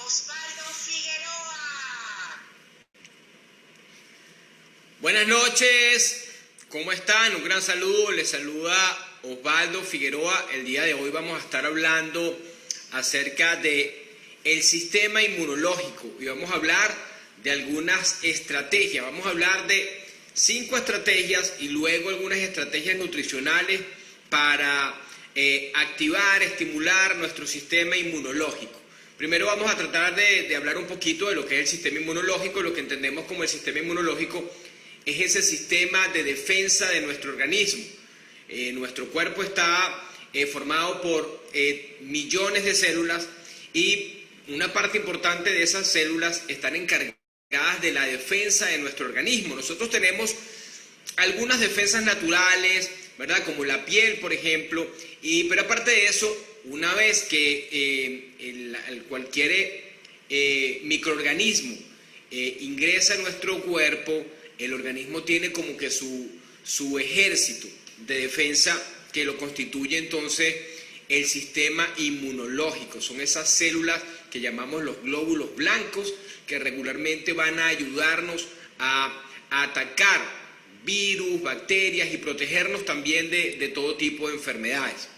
Osvaldo Figueroa. Buenas noches, ¿cómo están? Un gran saludo, les saluda Osvaldo Figueroa. El día de hoy vamos a estar hablando acerca de el sistema inmunológico y vamos a hablar de algunas estrategias. Vamos a hablar de 5 estrategias y luego algunas estrategias nutricionales para activar, estimular nuestro sistema inmunológico. Primero vamos a tratar de hablar un poquito de lo que es el sistema inmunológico. Lo que entendemos como el sistema inmunológico es ese sistema de defensa de nuestro organismo. Nuestro cuerpo está formado por millones de células y una parte importante de esas células están encargadas de la defensa de nuestro organismo. Nosotros tenemos algunas defensas naturales, ¿verdad? Como la piel, por ejemplo, pero aparte de eso, una vez que cualquier microorganismo ingresa a nuestro cuerpo, el organismo tiene como que su ejército de defensa que lo constituye entonces el sistema inmunológico. Son esas células que llamamos los glóbulos blancos que regularmente van a ayudarnos a atacar virus, bacterias y protegernos también de todo tipo de enfermedades.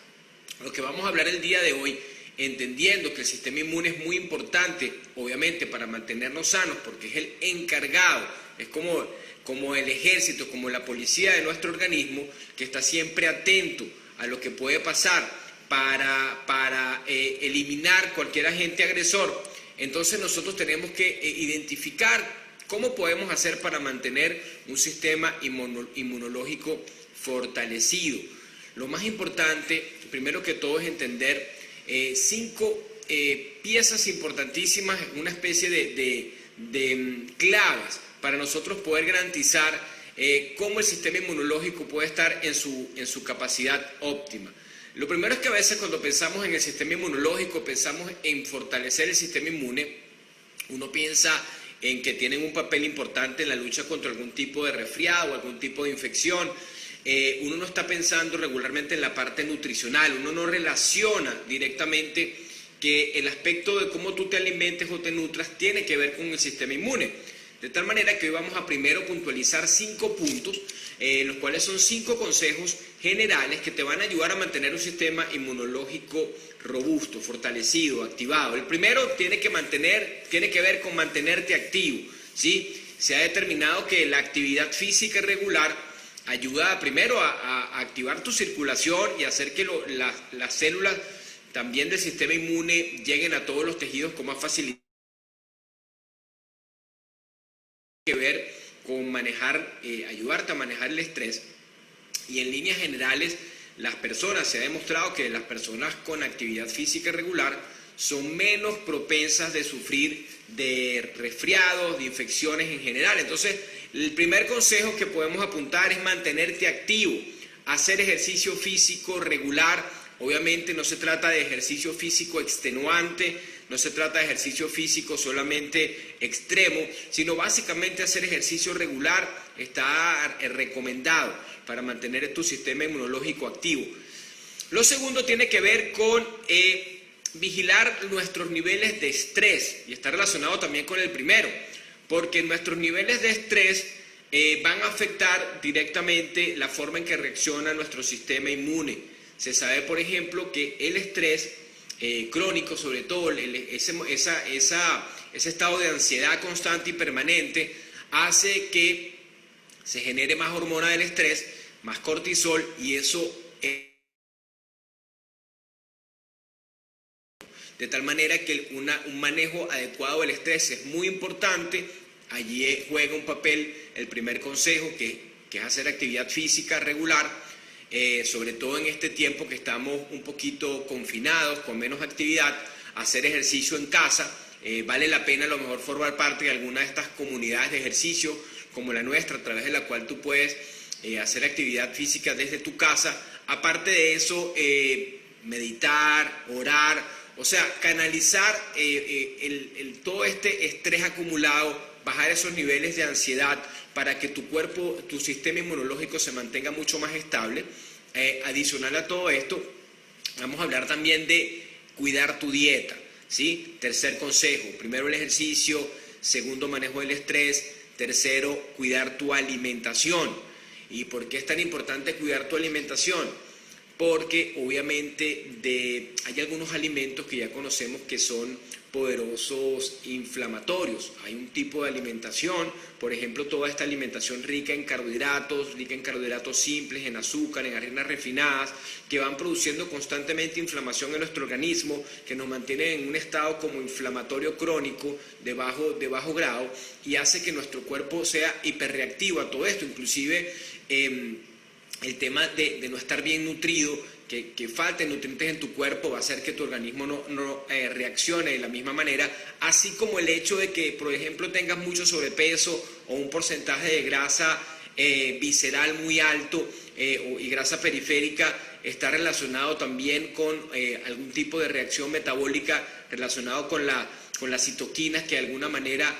Lo que vamos a hablar el día de hoy, entendiendo que el sistema inmune es muy importante, obviamente, para mantenernos sanos, porque es el encargado, es como el ejército, como la policía de nuestro organismo, que está siempre atento a lo que puede pasar para eliminar cualquier agente agresor. Entonces nosotros tenemos que identificar cómo podemos hacer para mantener un sistema inmunológico fortalecido. Lo más importante, primero que todo, es entender 5 piezas importantísimas, una especie de claves para nosotros poder garantizar cómo el sistema inmunológico puede estar en su capacidad óptima. Lo primero es que a veces cuando pensamos en el sistema inmunológico, pensamos en fortalecer el sistema inmune, uno piensa en que tienen un papel importante en la lucha contra algún tipo de resfriado o algún tipo de infección. Uno no está pensando regularmente en la parte nutricional, uno no relaciona directamente que el aspecto de cómo tú te alimentes o te nutras tiene que ver con el sistema inmune. De tal manera que hoy vamos a primero puntualizar 5 puntos, los cuales son 5 consejos generales que te van a ayudar a mantener un sistema inmunológico robusto, fortalecido, activado. El primero tiene que ver con mantenerte activo, ¿sí? Se ha determinado que la actividad física regular ayuda primero a activar tu circulación y hacer que las células también del sistema inmune lleguen a todos los tejidos con más facilidad. Que ver con ayudarte a manejar el estrés, y en líneas generales se ha demostrado que las personas con actividad física regular son menos propensas de sufrir de resfriados, de infecciones en general. Entonces, el primer consejo que podemos apuntar es mantenerte activo, hacer ejercicio físico regular. Obviamente no se trata de ejercicio físico extenuante, no se trata de ejercicio físico solamente extremo, sino básicamente hacer ejercicio regular está recomendado para mantener tu sistema inmunológico activo. Lo segundo tiene que ver con vigilar nuestros niveles de estrés, y está relacionado también con el primero, porque nuestros niveles de estrés van a afectar directamente la forma en que reacciona nuestro sistema inmune. Se sabe, por ejemplo, que el estrés crónico, sobre todo ese estado de ansiedad constante y permanente, hace que se genere más hormona del estrés, más cortisol, y eso de tal manera que un manejo adecuado del estrés es muy importante. Allí juega un papel el primer consejo, que es hacer actividad física regular. Sobre todo en este tiempo que estamos un poquito confinados, con menos actividad, hacer ejercicio en casa. Vale la pena a lo mejor formar parte de alguna de estas comunidades de ejercicio como la nuestra, a través de la cual tú puedes hacer actividad física desde tu casa. Aparte de eso, meditar, orar, o sea, canalizar todo este estrés acumulado, bajar esos niveles de ansiedad para que tu cuerpo, tu sistema inmunológico se mantenga mucho más estable. Adicional a todo esto, vamos a hablar también de cuidar tu dieta. ¿sí? Tercer consejo, primero el ejercicio, segundo manejo del estrés, tercero cuidar tu alimentación. ¿Y por qué es tan importante cuidar tu alimentación? Porque obviamente hay algunos alimentos que ya conocemos que son poderosos inflamatorios. Hay un tipo de alimentación, por ejemplo, toda esta alimentación rica en carbohidratos simples, en azúcar, en harinas refinadas, que van produciendo constantemente inflamación en nuestro organismo, que nos mantienen en un estado como inflamatorio crónico de bajo grado y hace que nuestro cuerpo sea hiperreactivo a todo esto, inclusive el tema de no estar bien nutrido, que falten nutrientes en tu cuerpo va a hacer que tu organismo no reaccione de la misma manera, así como el hecho de que, por ejemplo, tengas mucho sobrepeso o un porcentaje de grasa visceral muy alto y grasa periférica está relacionado también con algún tipo de reacción metabólica relacionado con las citoquinas que de alguna manera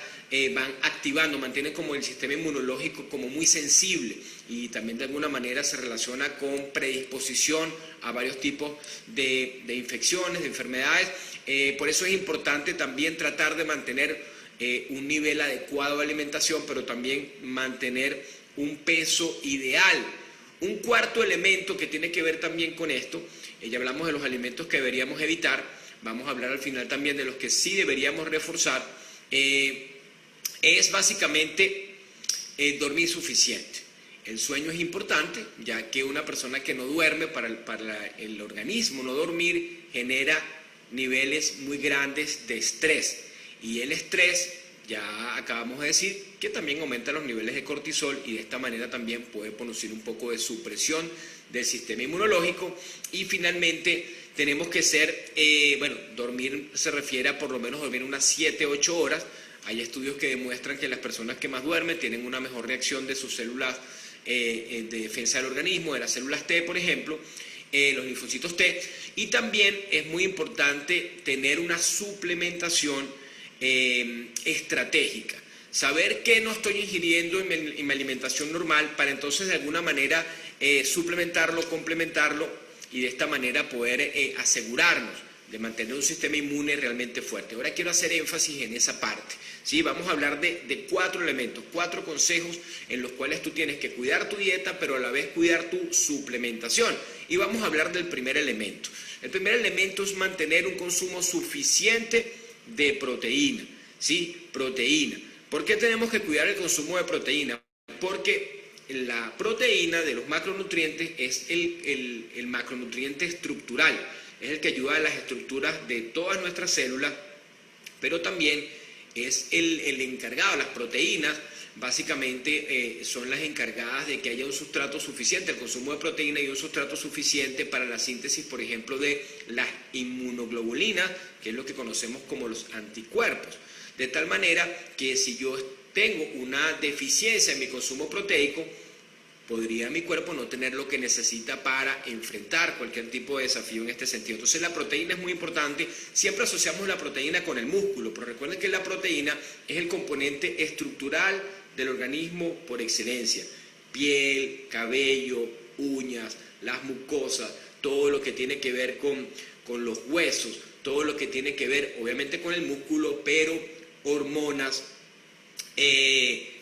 van activando, mantienen como el sistema inmunológico como muy sensible y también de alguna manera se relaciona con predisposición a varios tipos de infecciones, de enfermedades. Por eso es importante también tratar de mantener un nivel adecuado de alimentación, pero también mantener un peso ideal. Un cuarto elemento que tiene que ver también con esto, ya hablamos de los alimentos que deberíamos evitar, vamos a hablar al final también de los que sí deberíamos reforzar, es básicamente dormir suficiente. El sueño es importante, ya que una persona que no duerme, para el organismo no dormir genera niveles muy grandes de estrés. Y el estrés, ya acabamos de decir, que también aumenta los niveles de cortisol y de esta manera también puede producir un poco de supresión del sistema inmunológico. Y finalmente tenemos que dormir se refiere a por lo menos dormir unas 7-8 horas. Hay estudios que demuestran que las personas que más duermen tienen una mejor reacción de sus células de defensa del organismo, de las células T, por ejemplo, los linfocitos T. Y también es muy importante tener una suplementación estratégica. Saber qué no estoy ingiriendo en mi alimentación normal para entonces de alguna manera suplementarlo, complementarlo y de esta manera poder asegurarnos de mantener un sistema inmune realmente fuerte. Ahora quiero hacer énfasis en esa parte, ¿sí? Vamos a hablar de 4 elementos, 4 consejos en los cuales tú tienes que cuidar tu dieta, pero a la vez cuidar tu suplementación. Y vamos a hablar del primer elemento. El primer elemento es mantener un consumo suficiente de proteína, ¿sí? Proteína. ¿Por qué tenemos que cuidar el consumo de proteína? Porque la proteína de los macronutrientes es el macronutriente estructural. Es el que ayuda a las estructuras de todas nuestras células, pero también es el encargado. Las proteínas básicamente son las encargadas de que haya un sustrato suficiente, el consumo de proteína y un sustrato suficiente para la síntesis, por ejemplo, de las inmunoglobulinas, que es lo que conocemos como los anticuerpos. De tal manera que si yo tengo una deficiencia en mi consumo proteico, podría mi cuerpo no tener lo que necesita para enfrentar cualquier tipo de desafío en este sentido. Entonces la proteína es muy importante. Siempre asociamos la proteína con el músculo, pero recuerden que la proteína es el componente estructural del organismo por excelencia. Piel, cabello, uñas, las mucosas, todo lo que tiene que ver con los huesos, todo lo que tiene que ver obviamente con el músculo, pero hormonas,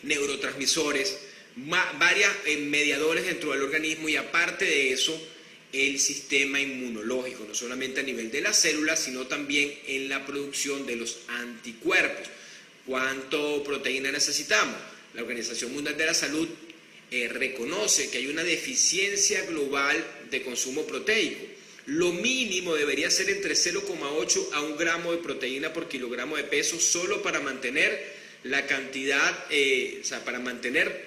neurotransmisores, varios mediadores dentro del organismo y aparte de eso el sistema inmunológico, no solamente a nivel de las células sino también en la producción de los anticuerpos. ¿Cuánto proteína necesitamos? La Organización Mundial de la Salud reconoce que hay una deficiencia global de consumo proteico. Lo mínimo debería ser entre 0,8 a 1 gramo de proteína por kilogramo de peso solo para mantener la cantidad, para mantener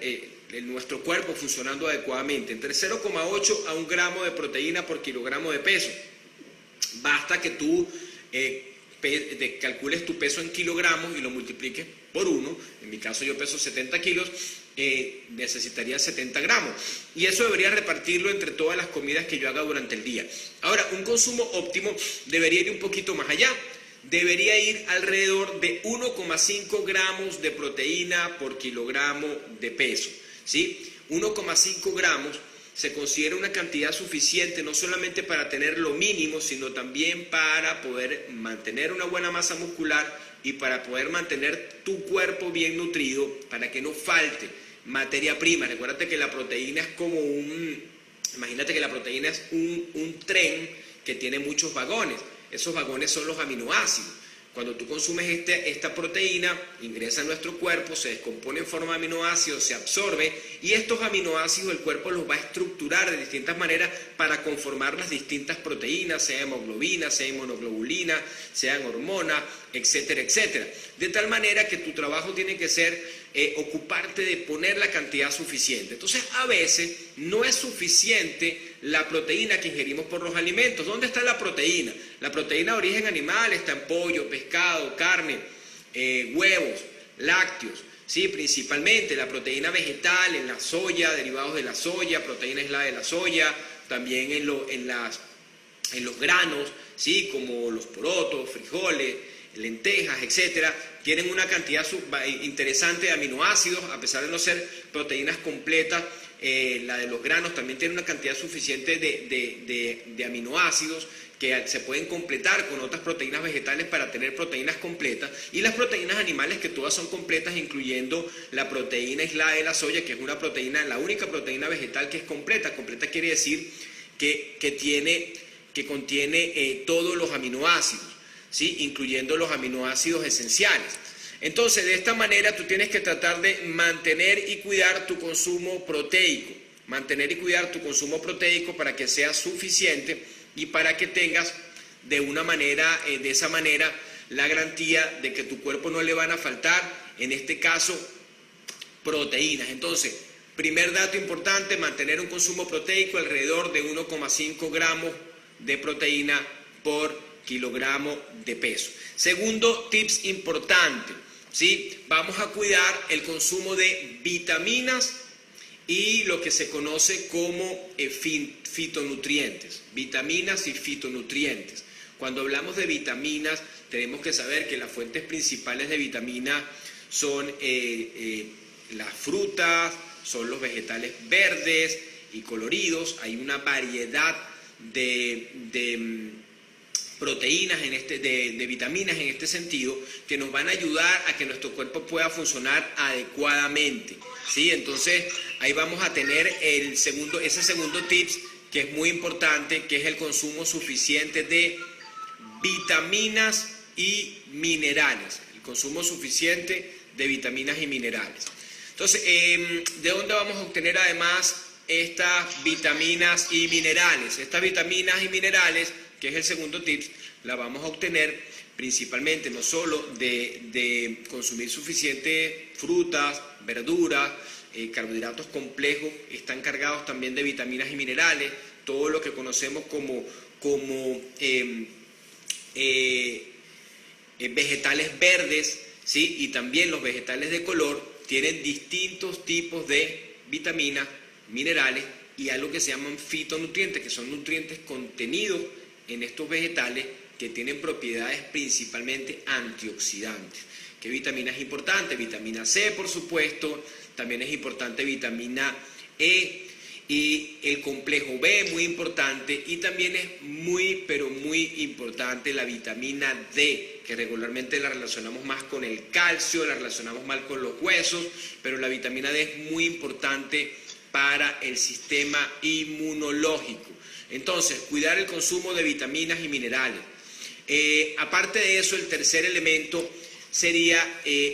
nuestro cuerpo funcionando adecuadamente, entre 0,8 a 1 gramo de proteína por kilogramo de peso. Basta que tú calcules tu peso en kilogramos y lo multipliques por 1. En mi caso yo peso 70 kilos, necesitaría 70 gramos. Y eso debería repartirlo entre todas las comidas que yo haga durante el día. Ahora, un consumo óptimo debería ir un poquito más allá. Debería ir alrededor de 1,5 gramos de proteína por kilogramo de peso, ¿sí? 1,5 gramos se considera una cantidad suficiente no solamente para tener lo mínimo, sino también para poder mantener una buena masa muscular y para poder mantener tu cuerpo bien nutrido, para que no falte materia prima. Recuérdate que la proteína es como imagínate que la proteína es un tren que tiene muchos vagones. Esos vagones son los aminoácidos. Cuando tú consumes esta proteína, ingresa a nuestro cuerpo, se descompone en forma de aminoácidos, se absorbe y estos aminoácidos el cuerpo los va a estructurar de distintas maneras para conformar las distintas proteínas, sea hemoglobina, sea inmunoglobulina, sean hormonas, etcétera, etcétera. De tal manera que tu trabajo tiene que ser ocuparte de poner la cantidad suficiente. Entonces, a veces no es suficiente la proteína que ingerimos por los alimentos. ¿Dónde está la proteína? La proteína de origen animal está en pollo, pescado, carne, huevos, lácteos, ¿sí? Principalmente la proteína vegetal en la soya, derivados de la soya, proteína aislada de la soya, también en los granos, ¿sí? Como los porotos, frijoles, lentejas, etcétera, tienen una cantidad interesante de aminoácidos, a pesar de no ser proteínas completas. La de los granos también tiene una cantidad suficiente de aminoácidos que se pueden completar con otras proteínas vegetales para tener proteínas completas, y las proteínas animales, que todas son completas, incluyendo la proteína aislada de la soya, que es una proteína, la única proteína vegetal que es completa. Completa quiere decir que contiene todos los aminoácidos, ¿sí? Incluyendo los aminoácidos esenciales. Entonces, de esta manera tú tienes que tratar de mantener y cuidar tu consumo proteico, para que sea suficiente y para que tengas de esa manera la garantía de que tu cuerpo no le van a faltar, en este caso, proteínas. Entonces, primer dato importante, mantener un consumo proteico alrededor de 1,5 gramos de proteína por kilogramo de peso. Segundo tips importante, ¿sí? Vamos a cuidar el consumo de vitaminas y lo que se conoce como fitonutrientes, vitaminas y fitonutrientes. Cuando hablamos de vitaminas, tenemos que saber que las fuentes principales de vitaminas son las frutas, son los vegetales verdes y coloridos. Hay una variedad de proteínas de vitaminas en este sentido, que nos van a ayudar a que nuestro cuerpo pueda funcionar adecuadamente, ¿sí? Entonces ahí vamos a tener ese segundo tips, que es muy importante, que es el consumo suficiente de vitaminas y minerales, Entonces, ¿de dónde vamos a obtener además estas vitaminas y minerales? Estas vitaminas y minerales, que es el segundo tip, la vamos a obtener principalmente no solo de consumir suficiente frutas, verduras, carbohidratos complejos, están cargados también de vitaminas y minerales, todo lo que conocemos como vegetales verdes, ¿sí? Y también los vegetales de color tienen distintos tipos de vitaminas, minerales y algo que se llaman fitonutrientes, que son nutrientes contenidos en estos vegetales que tienen propiedades principalmente antioxidantes. ¿Qué vitamina es importante? Vitamina C, por supuesto, también es importante vitamina E y el complejo B, muy importante, y también es muy, pero muy importante la vitamina D, que regularmente la relacionamos más con el calcio, la relacionamos mal con los huesos, pero la vitamina D es muy importante para el sistema inmunológico. Entonces, cuidar el consumo de vitaminas y minerales. Aparte de eso, el tercer elemento sería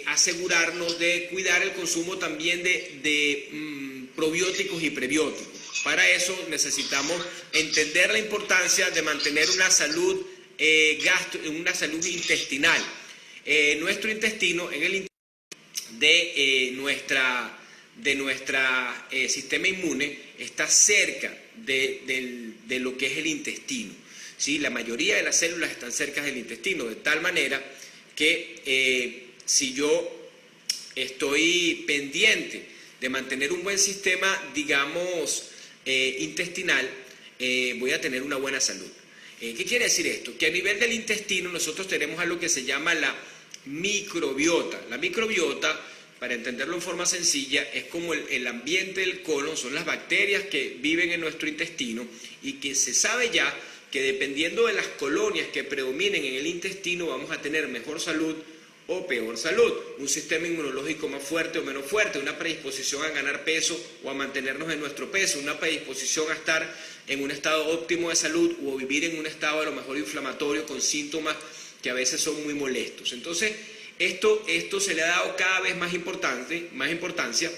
asegurarnos de cuidar el consumo también de probióticos y prebióticos. Para eso necesitamos entender la importancia de mantener una salud intestinal. Nuestro intestino, en el de nuestro sistema inmune, está cerca de lo que es el intestino, ¿sí? La mayoría de las células están cerca del intestino, de tal manera que si yo estoy pendiente de mantener un buen sistema, digamos, intestinal, voy a tener una buena salud. ¿Qué quiere decir esto? Que a nivel del intestino nosotros tenemos algo que se llama la microbiota. La microbiota, para entenderlo en forma sencilla, es como el ambiente del colon, son las bacterias que viven en nuestro intestino y que se sabe ya que dependiendo de las colonias que predominen en el intestino vamos a tener mejor salud o peor salud, un sistema inmunológico más fuerte o menos fuerte, una predisposición a ganar peso o a mantenernos en nuestro peso, una predisposición a estar en un estado óptimo de salud o vivir en un estado a lo mejor inflamatorio con síntomas que a veces son muy molestos. Entonces, esto se le ha dado cada vez más importancia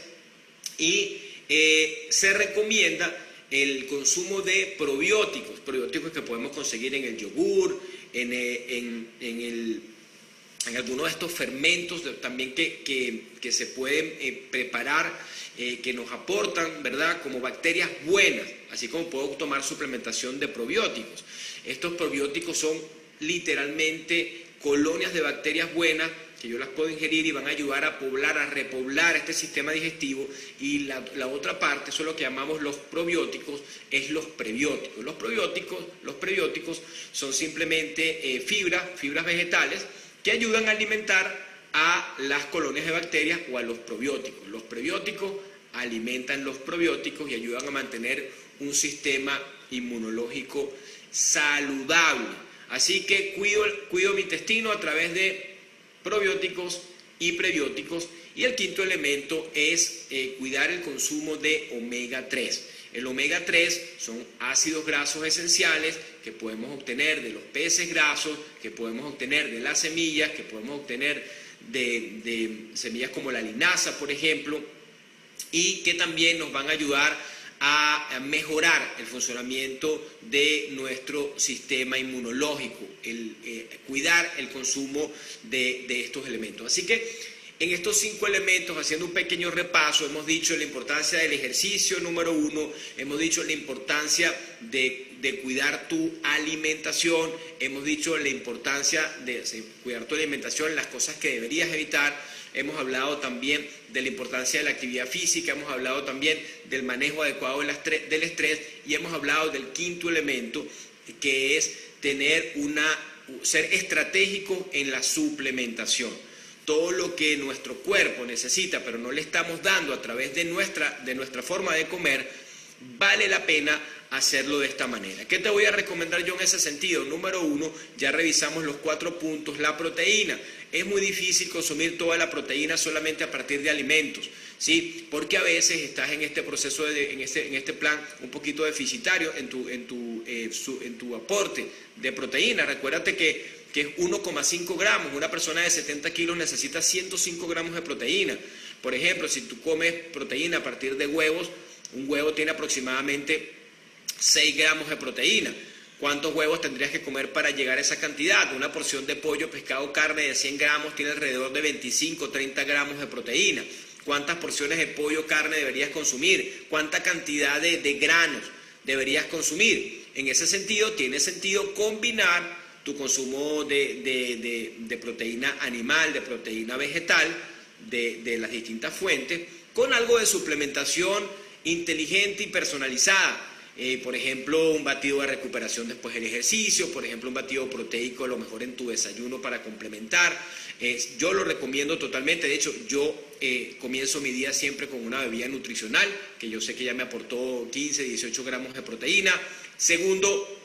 y se recomienda el consumo de probióticos que podemos conseguir en el yogur, en algunos de estos fermentos también que se pueden preparar, que nos aportan, ¿verdad?, como bacterias buenas, así como puedo tomar suplementación de probióticos. Estos probióticos son literalmente colonias de bacterias buenas que yo las puedo ingerir y van a ayudar a poblar, a repoblar este sistema digestivo. Y la otra parte, eso es lo que llamamos los probióticos, es los prebióticos. Los prebióticos son simplemente fibras vegetales que ayudan a alimentar a las colonias de bacterias o a los probióticos. Los prebióticos alimentan los probióticos y ayudan a mantener un sistema inmunológico saludable. Así que cuido mi intestino a través de probióticos y prebióticos. Y el quinto elemento es cuidar el consumo de omega 3. El omega 3 son ácidos grasos esenciales que podemos obtener de los peces grasos, que podemos obtener de las semillas, que podemos obtener de semillas como la linaza, por ejemplo, y que también nos van a ayudar a mejorar el funcionamiento de nuestro sistema inmunológico, cuidar el consumo de estos elementos. Así que en estos 5 elementos, haciendo un pequeño repaso, hemos dicho la importancia del ejercicio, número 1, hemos dicho la importancia de cuidar tu alimentación, hemos dicho la importancia de cuidar tu alimentación, las cosas que deberías evitar. Hemos hablado también de la importancia de la actividad física, hemos hablado también del manejo adecuado del estrés y hemos hablado del quinto elemento, que es ser estratégico en la suplementación. Todo lo que nuestro cuerpo necesita, pero no le estamos dando a través de nuestra forma de comer, vale la pena hacerlo de esta manera. ¿Qué te voy a recomendar yo en ese sentido? Número 1, ya revisamos los 4 puntos. La proteína. Es muy difícil consumir toda la proteína solamente a partir de alimentos, ¿sí? Porque a veces estás en este proceso, en este plan un poquito deficitario en tu aporte de proteína. Recuérdate que es 1,5 gramos. Una persona de 70 kilos necesita 105 gramos de proteína. Por ejemplo, si tú comes proteína a partir de huevos, un huevo tiene aproximadamente 6 gramos de proteína. ¿Cuántos huevos tendrías que comer para llegar a esa cantidad? Una porción de pollo, pescado, carne de 100 gramos tiene alrededor de 25 30 gramos de proteína. ¿Cuántas porciones de pollo, carne deberías consumir? ¿Cuánta cantidad de granos deberías consumir? En ese sentido, tiene sentido combinar tu consumo de proteína animal, de proteína vegetal, de las distintas fuentes, con algo de suplementación inteligente y personalizada. Por ejemplo, un batido de recuperación después del ejercicio, por ejemplo, un batido proteico a lo mejor en tu desayuno para complementar. Yo lo recomiendo totalmente. De hecho, yo comienzo mi día siempre con una bebida nutricional, que yo sé que ya me aportó 15, 18 gramos de proteína. Segundo,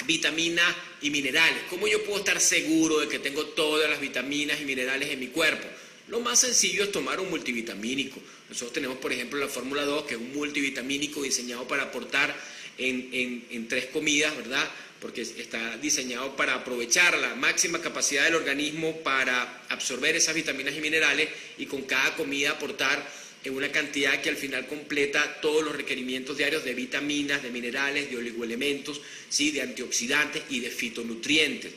vitaminas y minerales. ¿Cómo yo puedo estar seguro de que tengo todas las vitaminas y minerales en mi cuerpo? Lo más sencillo es tomar un multivitamínico. Nosotros tenemos, por ejemplo, la Fórmula 2, que es un multivitamínico diseñado para aportar en 3 comidas, ¿verdad? Porque está diseñado para aprovechar la máxima capacidad del organismo para absorber esas vitaminas y minerales y con cada comida aportar en una cantidad que al final completa todos los requerimientos diarios de vitaminas, de minerales, de oligoelementos, ¿sí?, de antioxidantes y de fitonutrientes.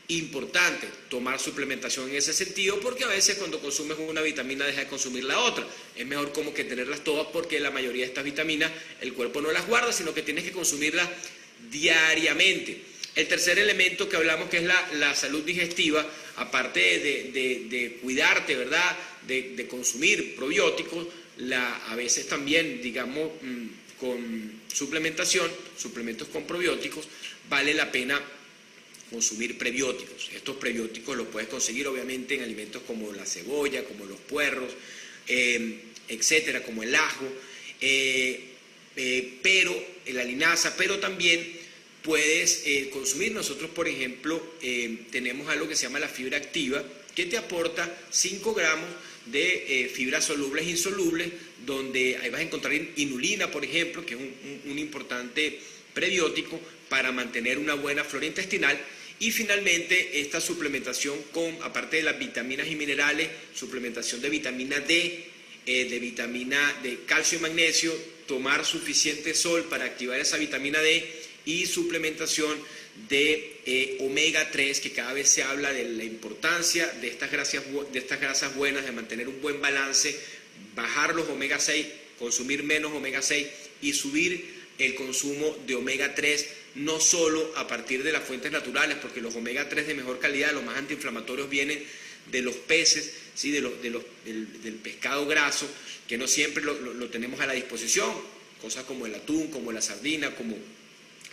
Importante tomar suplementación en ese sentido, porque a veces cuando consumes una vitamina deja de consumir la otra. Es mejor como que tenerlas todas, porque la mayoría de estas vitaminas el cuerpo no las guarda, sino que tienes que consumirlas diariamente. El tercer elemento que hablamos, que es la salud digestiva, aparte de cuidarte, ¿verdad?, de consumir probióticos, a veces también, digamos, con suplementos con probióticos, vale la pena consumir prebióticos. Estos prebióticos los puedes conseguir obviamente en alimentos como la cebolla, como los puerros, etcétera, como el ajo, pero la linaza, pero también puedes consumir. Nosotros, por ejemplo, tenemos algo que se llama la fibra activa, que te aporta 5 gramos de fibras solubles e insolubles, donde ahí vas a encontrar inulina, por ejemplo, que es un importante prebiótico para mantener una buena flora intestinal. Y finalmente esta suplementación con, aparte de las vitaminas y minerales, suplementación de vitamina D, de vitamina de calcio y magnesio, tomar suficiente sol para activar esa vitamina D, y suplementación de omega 3, que cada vez se habla de la importancia de estas grasas buenas, de mantener un buen balance, bajar los omega 6, consumir menos omega 6 y subir el consumo de omega 3, no solo a partir de las fuentes naturales, porque los omega 3 de mejor calidad, los más antiinflamatorios, vienen de los peces, ¿sí? del pescado graso, que no siempre lo tenemos a la disposición, cosas como el atún, como la sardina, como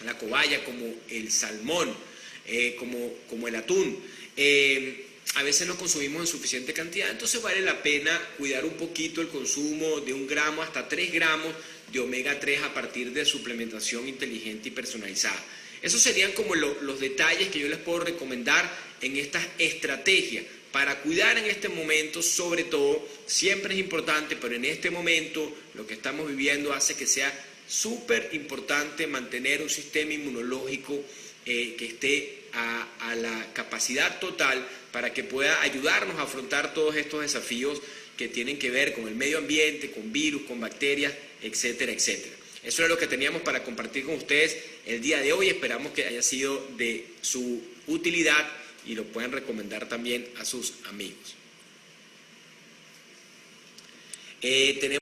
la cobaya, como el salmón, como el atún. A veces no consumimos en suficiente cantidad, entonces vale la pena cuidar un poquito el consumo de 1 gramo hasta 3 gramos de omega 3 a partir de suplementación inteligente y personalizada. Esos serían como los detalles que yo les puedo recomendar en estas estrategias para cuidar en este momento. Sobre todo, siempre es importante, pero en este momento lo que estamos viviendo hace que sea súper importante mantener un sistema inmunológico que esté a la capacidad total para que pueda ayudarnos a afrontar todos estos desafíos que tienen que ver con el medio ambiente, con virus, con bacterias, etcétera, etcétera. Eso es lo que teníamos para compartir con ustedes el día de hoy. Esperamos que haya sido de su utilidad y lo puedan recomendar también a sus amigos. Tenemos